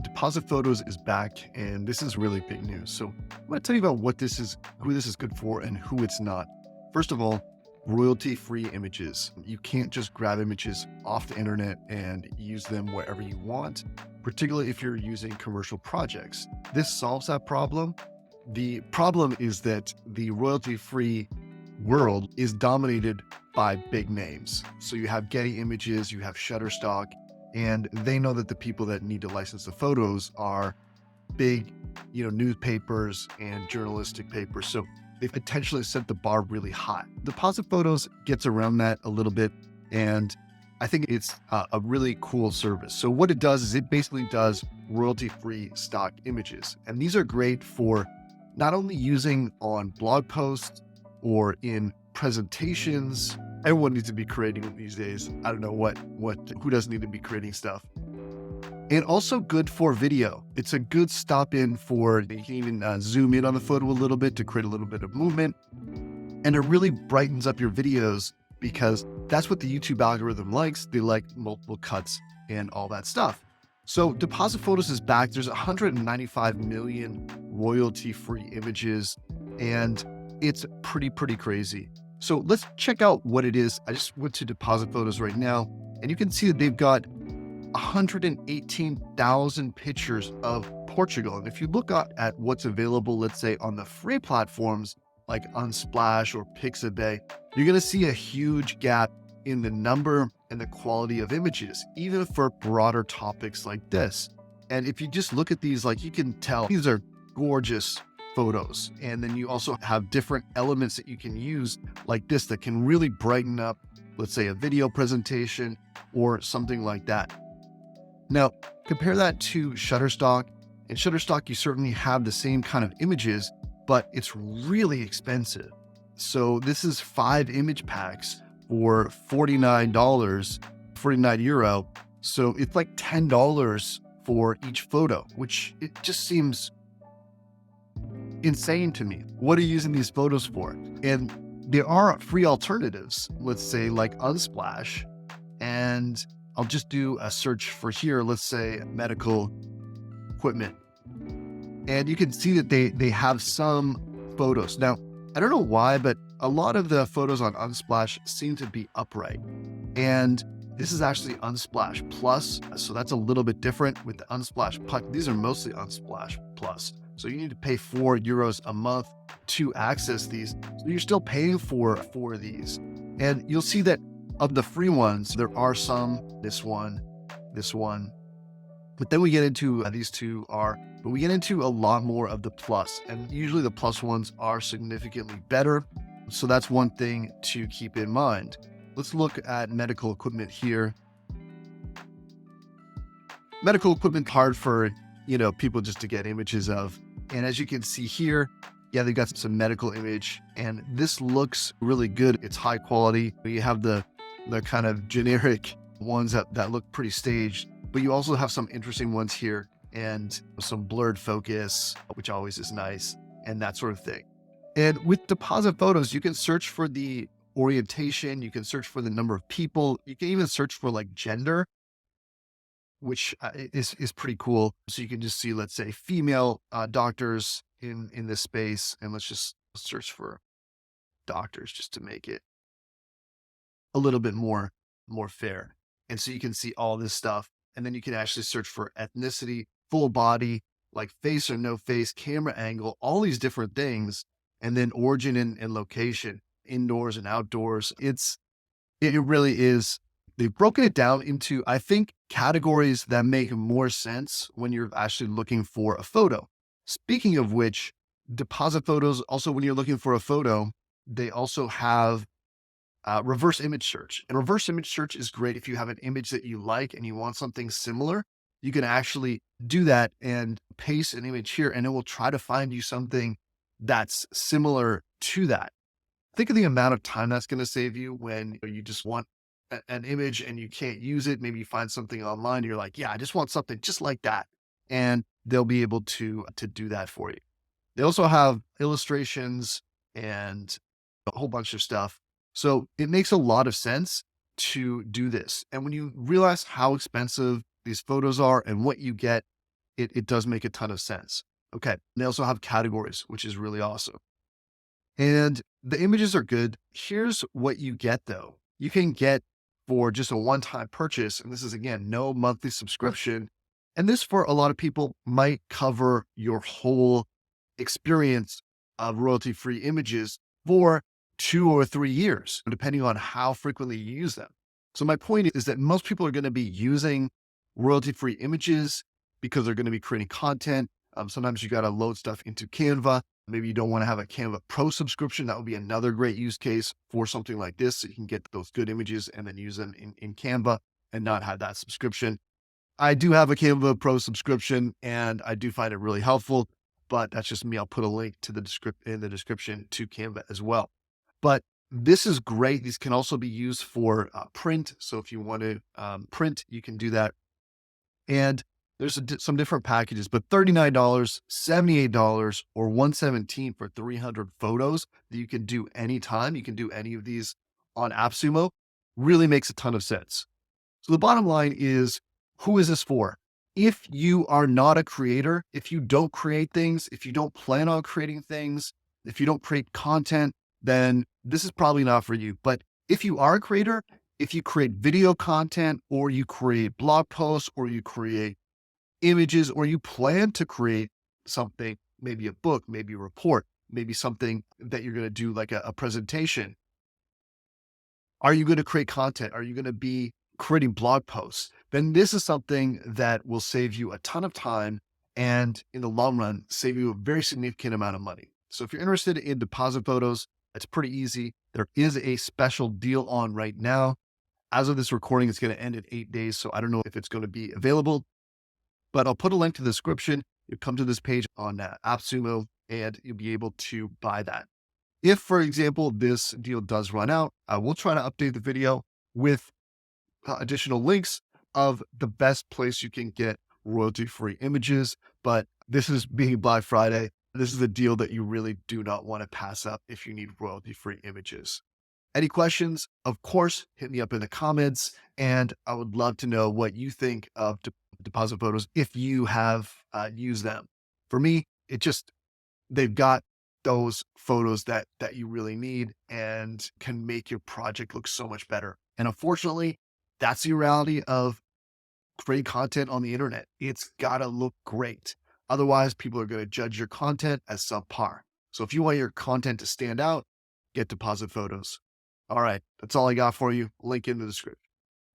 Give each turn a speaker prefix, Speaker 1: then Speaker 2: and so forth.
Speaker 1: DepositPhotos is back, and this is really big news. So I'm going to tell you about what this is, who this is good for, and who it's not. First of all, royalty-free images. You can't just grab images off the internet and use them wherever you want, particularly if you're using commercial projects. This solves that problem. The problem is that the royalty-free world is dominated by big names. So you have Getty Images, you have Shutterstock, and they know that the people that need to license the photos are big, newspapers and journalistic papers. So they've potentially set the bar really high. DepositPhotos gets around that a little bit, and I think it's a really cool service. So what it does is it basically does royalty-free stock images. And these are great for not only using on blog posts or in presentations. Everyone needs to be creating these days. I don't know who doesn't need to be creating stuff. And also good for video. It's a good stop in for, you can even zoom in on the photo a little bit to create a little bit of movement. And it really brightens up your videos because that's what the YouTube algorithm likes. They like multiple cuts and all that stuff. So DepositPhotos is back. There's 195 million royalty-free images, and it's pretty crazy. So let's check out what it is. I just went to DepositPhotos right now, and you can see that they've got 118,000 pictures of Portugal. And if you look at what's available, let's say on the free platforms like Unsplash or Pixabay, you're going to see a huge gap in the number and the quality of images, even for broader topics like this. And if you just look at these, like, you can tell these are gorgeous photos. And then you also have different elements that you can use like this that can really brighten up, let's say, a video presentation or something like that. Now, compare that to Shutterstock. In Shutterstock, you certainly have the same kind of images, but it's really expensive. So this is 5 image packs for $49, 49 euro. So it's like $10 for each photo, which it just seems insane to me. What are you using these photos for? And there are free alternatives, let's say like Unsplash, and I'll just do a search for here, let's say medical equipment. And you can see that they have some photos. Now, I don't know why, but a lot of the photos on Unsplash seem to be upright. And this is actually Unsplash Plus. So that's a little bit different with the Unsplash Plus. These are mostly Unsplash Plus. So you need to pay €4 a month to access these. So you're still paying for these. And you'll see that of the free ones, there are some, this one. But then we get into these two but we get into a lot more of the plus, and usually the plus ones are significantly better. So that's one thing to keep in mind. Let's look at medical equipment here. Medical equipment hard for, people just to get images of. And as you can see here, yeah, they got some medical image, and this looks really good. It's high quality. You have the kind of generic ones that look pretty staged, but you also have some interesting ones here and some blurred focus, which always is nice, and that sort of thing. And with DepositPhotos, you can search for the orientation, you can search for the number of people, you can even search for like gender, which is pretty cool. So you can just see, let's say, female doctors in this space, and let's just search for doctors just to make it a little bit more fair. And so you can see all this stuff, and then you can actually search for ethnicity, full body, like face or no face, camera angle, all these different things, and then origin and location, indoors and outdoors. It really is. They've broken it down into, I think, categories that make more sense when you're actually looking for a photo. Speaking of which, DepositPhotos, also when you're looking for a photo, they also have reverse image search. And reverse image search is great if you have an image that you like and you want something similar. You can actually do that and paste an image here, and it will try to find you something that's similar to that. Think of the amount of time that's going to save you when you just want an image and you can't use it. Maybe you find something online and you're like, yeah, I just want something just like that. And they'll be able to do that for you. They also have illustrations and a whole bunch of stuff. So it makes a lot of sense to do this. And when you realize how expensive these photos are and what you get, it does make a ton of sense. Okay. They also have categories, which is really awesome. And the images are good. Here's what you get though. You can get for just a one-time purchase, and this is again, no monthly subscription. And this for a lot of people might cover your whole experience of royalty-free images for 2 or 3 years, depending on how frequently you use them. So my point is that most people are going to be using royalty-free images because they're going to be creating content. Sometimes you got to load stuff into Canva. Maybe you don't want to have a Canva Pro subscription. That would be another great use case for something like this. So you can get those good images and then use them in Canva and not have that subscription. I do have a Canva Pro subscription and I do find it really helpful, but that's just me. I'll put a link to the description to Canva as well. But this is great. These can also be used for print. So if you want to print, you can do that. And there's some different packages, but $39, $78, or $117 for 300 photos that you can do anytime. You can do any of these on AppSumo. Really makes a ton of sense. So the bottom line is, who is this for? If you are not a creator, if you don't create things, if you don't plan on creating things, if you don't create content, then this is probably not for you. But if you are a creator, if you create video content, or you create blog posts, or you create images, or you plan to create something, maybe a book, maybe a report, maybe something that you're going to do like a presentation. Are you going to create content? Are you going to be creating blog posts? Then this is something that will save you a ton of time and in the long run, save you a very significant amount of money. So if you're interested in DepositPhotos, it's pretty easy. There is a special deal on right now. As of this recording, it's going to end in 8 days. So I don't know if it's going to be available, but I'll put a link to the description. You'll come to this page on AppSumo and you'll be able to buy that. If, for example, this deal does run out, I will try to update the video with additional links of the best place you can get royalty-free images. But this is being Black Friday. This is a deal that you really do not want to pass up if you need royalty-free images. Any questions? Of course, hit me up in the comments, and I would love to know what you think of DepositPhotos if you have used them. For me, they've got those photos that you really need and can make your project look so much better. And unfortunately, that's the reality of creating content on the internet. It's got to look great. Otherwise, people are going to judge your content as subpar. So if you want your content to stand out, get DepositPhotos. All right, that's all I got for you. Link in the description.